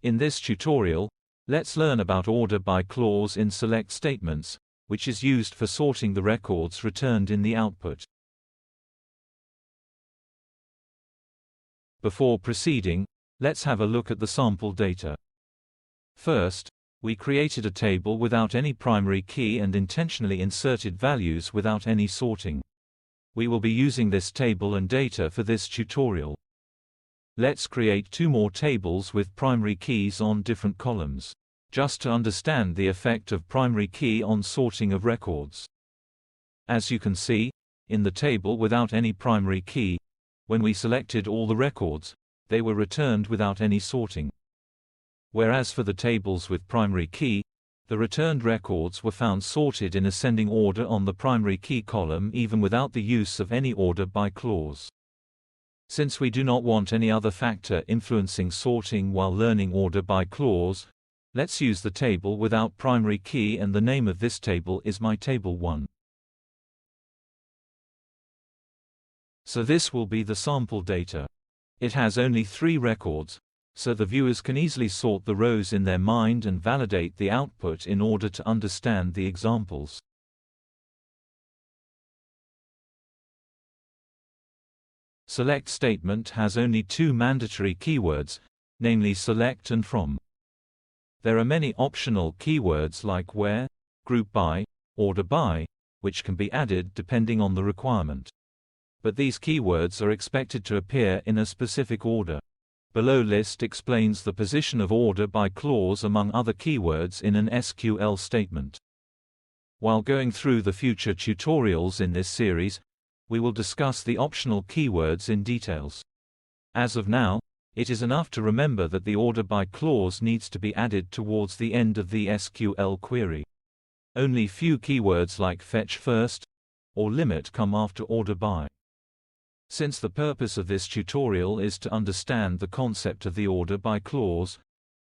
In this tutorial, let's learn about order by clause in select statements, which is used for sorting the records returned in the output. Before proceeding, let's have a look at the sample data. First, we created a table without any primary key and intentionally inserted values without any sorting. We will be using this table and data for this tutorial. Let's create two more tables with primary keys on different columns, just to understand the effect of primary key on sorting of records. As you can see, in the table without any primary key, when we selected all the records, they were returned without any sorting. Whereas for the tables with primary key, the returned records were found sorted in ascending order on the primary key column even without the use of any order by clause. Since we do not want any other factor influencing sorting while learning order by clause, let's use the table without primary key, and the name of this table is myTable1. So this will be the sample data. It has only 3 records, so the viewers can easily sort the rows in their mind and validate the output in order to understand the examples. Select statement has only 2 mandatory keywords, namely select and from. There are many optional keywords like where, group by, order by, which can be added depending on the requirement. But these keywords are expected to appear in a specific order. Below list explains the position of order by clause among other keywords in an SQL statement. While going through the future tutorials in this series, we will discuss the optional keywords in details. As of now, it is enough to remember that the order by clause needs to be added towards the end of the SQL query. Only few keywords like fetch first or limit come after order by. Since the purpose of this tutorial is to understand the concept of the order by clause,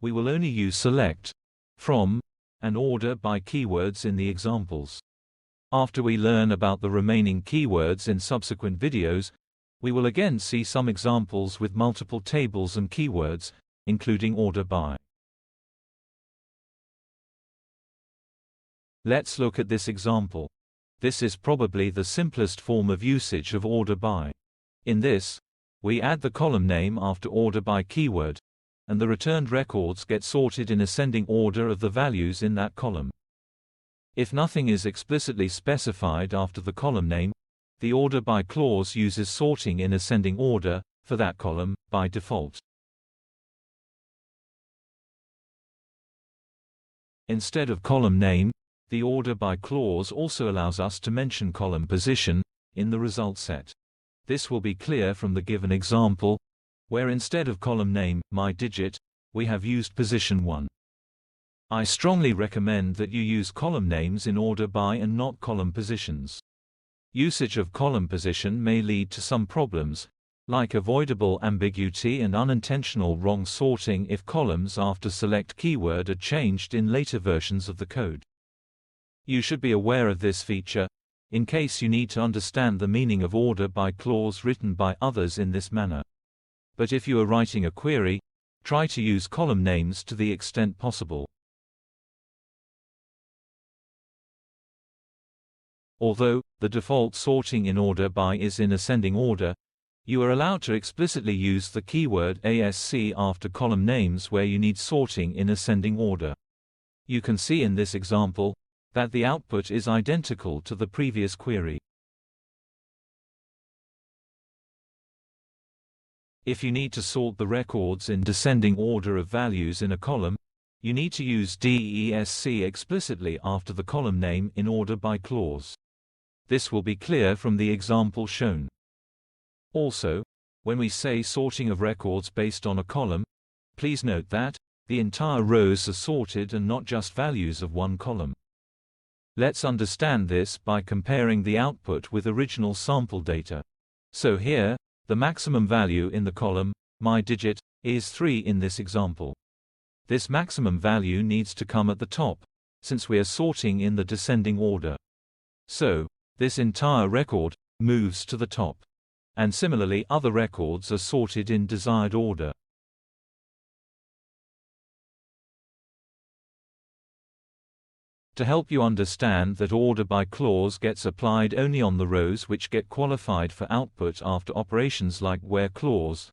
we will only use select, from, and order by keywords in the examples. After we learn about the remaining keywords in subsequent videos, we will again see some examples with multiple tables and keywords, including order by. Let's look at this example. This is probably the simplest form of usage of order by. In this, we add the column name after order by keyword, and the returned records get sorted in ascending order of the values in that column. If nothing is explicitly specified after the column name, the order by clause uses sorting in ascending order for that column by default. Instead of column name, the order by clause also allows us to mention column position in the result set. This will be clear from the given example, where instead of column name, mydigit, we have used position 1. I strongly recommend that you use column names in order by and not column positions. Usage of column position may lead to some problems, like avoidable ambiguity and unintentional wrong sorting if columns after select keyword are changed in later versions of the code. You should be aware of this feature, in case you need to understand the meaning of order by clause written by others in this manner. But if you are writing a query, try to use column names to the extent possible. Although the default sorting in order by is in ascending order, you are allowed to explicitly use the keyword ASC after column names where you need sorting in ascending order. You can see in this example that the output is identical to the previous query. If you need to sort the records in descending order of values in a column, you need to use DESC explicitly after the column name in order by clause. This will be clear from the example shown. Also, when we say sorting of records based on a column, please note that the entire rows are sorted and not just values of one column. Let's understand this by comparing the output with original sample data. So here, the maximum value in the column, mydigit, is 3 in this example. This maximum value needs to come at the top, since we are sorting in the descending order. So, this entire record moves to the top. And similarly other records are sorted in desired order. To help you understand that order by clause gets applied only on the rows which get qualified for output after operations like where clause,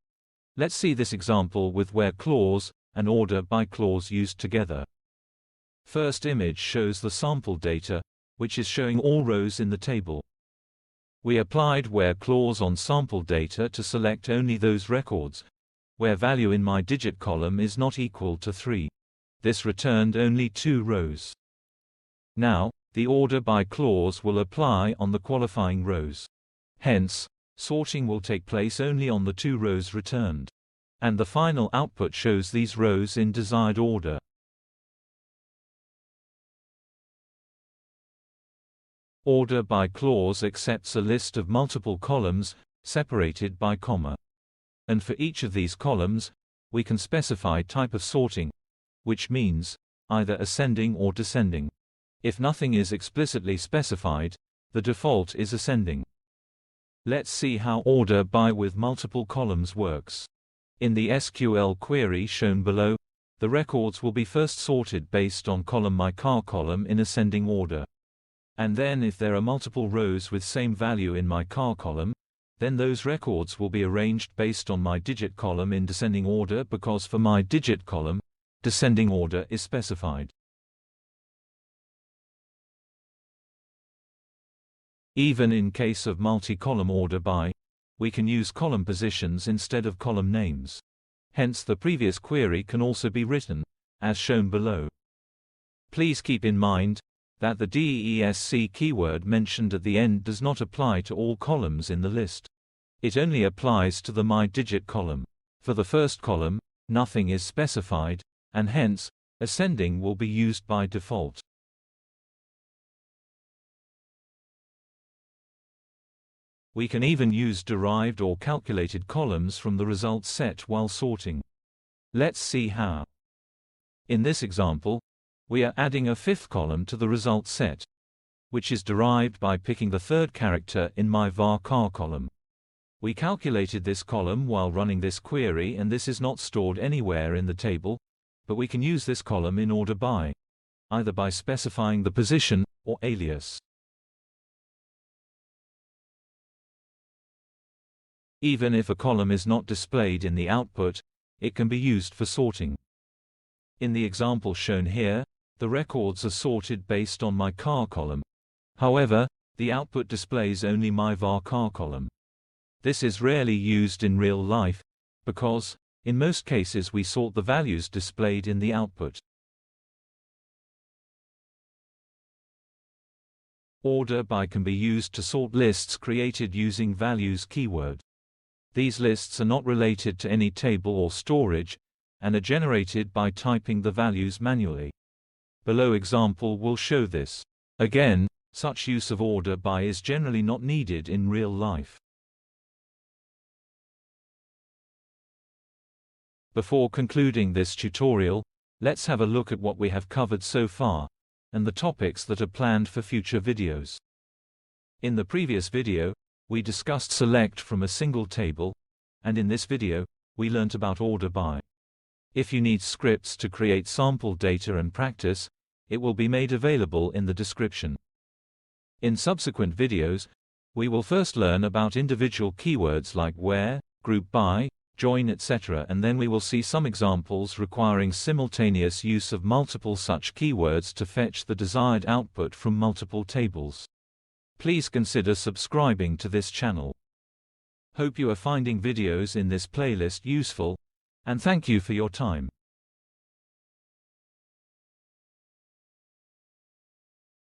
let's see this example with where clause and order by clause used together. First image shows the sample data, which is showing all rows in the table. We applied where clause on sample data to select only those records where value in mydigit column is not equal to 3. This returned only 2 rows. Now, the order by clause will apply on the qualifying rows. Hence, sorting will take place only on the 2 rows returned. And the final output shows these rows in desired order. Order by clause accepts a list of multiple columns, separated by comma. And for each of these columns, we can specify type of sorting, which means either ascending or descending. If nothing is explicitly specified, the default is ascending. Let's see how order by with multiple columns works. In the SQL query shown below, the records will be first sorted based on column mychar column in ascending order. And then if there are multiple rows with same value in mychar column, then those records will be arranged based on mydigit column in descending order because for mydigit column, descending order is specified. Even in case of multi-column order by, we can use column positions instead of column names. Hence the previous query can also be written, as shown below. Please keep in mind that the DESC keyword mentioned at the end does not apply to all columns in the list. It only applies to the mydigit column. For the first column, nothing is specified, and hence, ascending will be used by default. We can even use derived or calculated columns from the results set while sorting. Let's see how. In this example, we are adding a 5th column to the result set, which is derived by picking the 3rd character in myvarchar column. We calculated this column while running this query, and this is not stored anywhere in the table, but we can use this column in order by, either by specifying the position or alias. Even if a column is not displayed in the output, it can be used for sorting. In the example shown here, the records are sorted based on mychar column. However, the output displays only myvarchar column. This is rarely used in real life, because, in most cases we sort the values displayed in the output. Order by can be used to sort lists created using values keyword. These lists are not related to any table or storage, and are generated by typing the values manually. Below example will show this. Again, such use of order by is generally not needed in real life. Before concluding this tutorial, let's have a look at what we have covered so far, and the topics that are planned for future videos. In the previous video, we discussed select from a single table, and in this video, we learnt about order by. If you need scripts to create sample data and practice, it will be made available in the description. In subsequent videos, we will first learn about individual keywords like where, group by, join, etc., and then we will see some examples requiring simultaneous use of multiple such keywords to fetch the desired output from multiple tables. Please consider subscribing to this channel. Hope you are finding videos in this playlist useful, and thank you for your time.